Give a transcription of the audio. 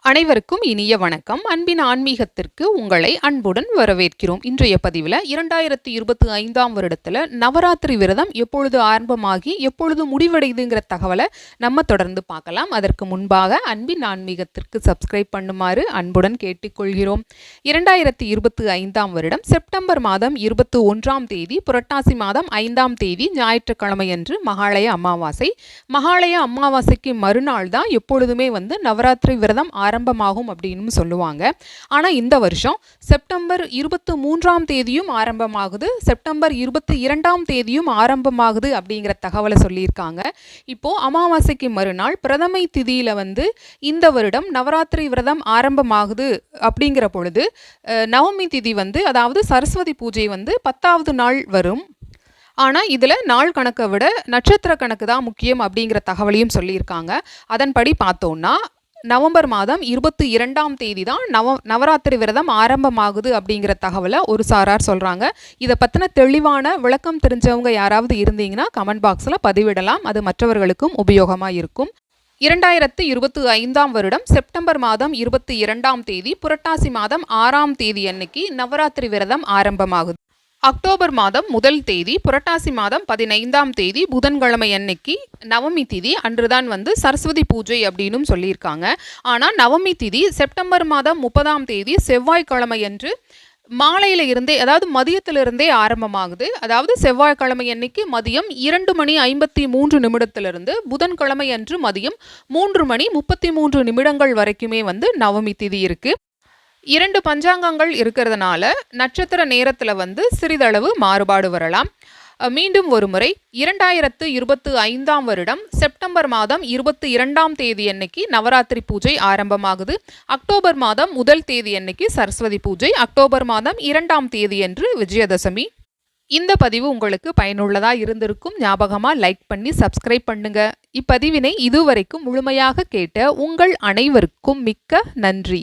அனைவருக்கும் இனிய வணக்கம். அன்பின் ஆன்மீகத்திற்கு உங்களை அன்புடன் வரவேற்கிறோம். இன்றைய பதிவில் 2025ஆம் வருடத்தில் நவராத்திரி விரதம் எப்பொழுது ஆரம்பமாகி எப்பொழுது முடிவடைதுங்கிற தகவலை நம்ம தொடர்ந்து பார்க்கலாம். அதற்கு முன்பாக அன்பின் ஆன்மீகத்திற்கு சப்ஸ்கிரைப் பண்ணுமாறு அன்புடன் கேட்டுக்கொள்கிறோம். 2025ஆம் வருடம் செப்டம்பர் மாதம் 21ஆம் தேதி புரட்டாசி மாதம் 5ஆம் தேதி ஞாயிற்றுக்கிழமையன்று மகாலய அமாவாசை. மகாலய அமாவாசைக்கு மறுநாள் தான் எப்பொழுதுமே நவராத்திரி விரதம் ஆரம்பமாகும் அப்படின்னு சொல்லுவாங்க. ஆனால் இந்த வருஷம் செப்டம்பர் 23ஆம் தேதியும் ஆரம்பமாகுது, செப்டம்பர் 22ஆம் தேதியும் ஆரம்பமாகுது அப்படிங்கிற தகவலை சொல்லியிருக்காங்க. இப்போ அமாவாசைக்கு மறுநாள் பிரதமை திதியில இந்த வருடம் நவராத்திரி விரதம் ஆரம்பமாகுது அப்படிங்கிற பொழுது நவமி திதி அதாவது சரஸ்வதி பூஜை 10வது நாள் வரும். ஆனால் இதில் நாள் கணக்கை விட நட்சத்திர கணக்கு தான் முக்கியம் அப்படிங்கிற தகவலையும் சொல்லியிருக்காங்க. அதன்படி பார்த்தோன்னா நவம்பர் மாதம் 22ஆம் தேதி தான் நவராத்திரி விரதம் ஆரம்பமாகுது அப்படிங்கிற தகவலை ஒரு சாரார் சொல்கிறாங்க. இதை பற்றின தெளிவான விளக்கம் தெரிஞ்சவங்க யாராவது இருந்தீங்கன்னா கமெண்ட் பாக்ஸில் பதிவிடலாம். அது மற்றவர்களுக்கும் உபயோகமாக இருக்கும். 2025ஆம் வருடம் செப்டம்பர் மாதம் 22ஆம் தேதி புரட்டாசி மாதம் 6ஆம் தேதி அன்னைக்கு நவராத்திரி விரதம் ஆரம்பமாகுது. அக்டோபர் மாதம் 1 தேதி புரட்டாசி மாதம் 15ஆம் தேதி புதன்கிழமை அன்னைக்கு நவமி திதி அன்றுதான் சரஸ்வதி பூஜை அப்படின்னு சொல்லியிருக்காங்க. ஆனால் நவமி திதி செப்டம்பர் மாதம் 30ஆம் தேதி செவ்வாய்க்கிழமை அன்று மாலையில இருந்தே, அதாவது மதியத்திலிருந்தே ஆரம்பமாகுது. அதாவது செவ்வாய்க்கிழமை அன்னைக்கு மதியம் 2:53 புதன்கிழமை அன்று மதியம் 3:33 வரைக்குமே நவமி திதி இருக்கு. 2 பஞ்சாங்கங்கள் இருக்கிறதுனால நட்சத்திர நேரத்தில் சிறிதளவு மாறுபாடு வரலாம். மீண்டும் ஒரு முறை 2025ஆம் வருடம் செப்டம்பர் மாதம் 22ஆம் தேதி அன்னைக்கு நவராத்திரி பூஜை ஆரம்பமாகுது. அக்டோபர் மாதம் 1 தேதி அன்னைக்கு சரஸ்வதி பூஜை, அக்டோபர் மாதம் 2ஆம் தேதி அன்று விஜயதசமி. இந்த பதிவு உங்களுக்கு பயனுள்ளதாக இருந்திருக்கும். ஞாபகமாக லைக் பண்ணி சப்ஸ்கிரைப் பண்ணுங்க. இப்பதிவினை இதுவரைக்கும் முழுமையாக கேட்ட உங்கள் அனைவருக்கும் மிக்க நன்றி.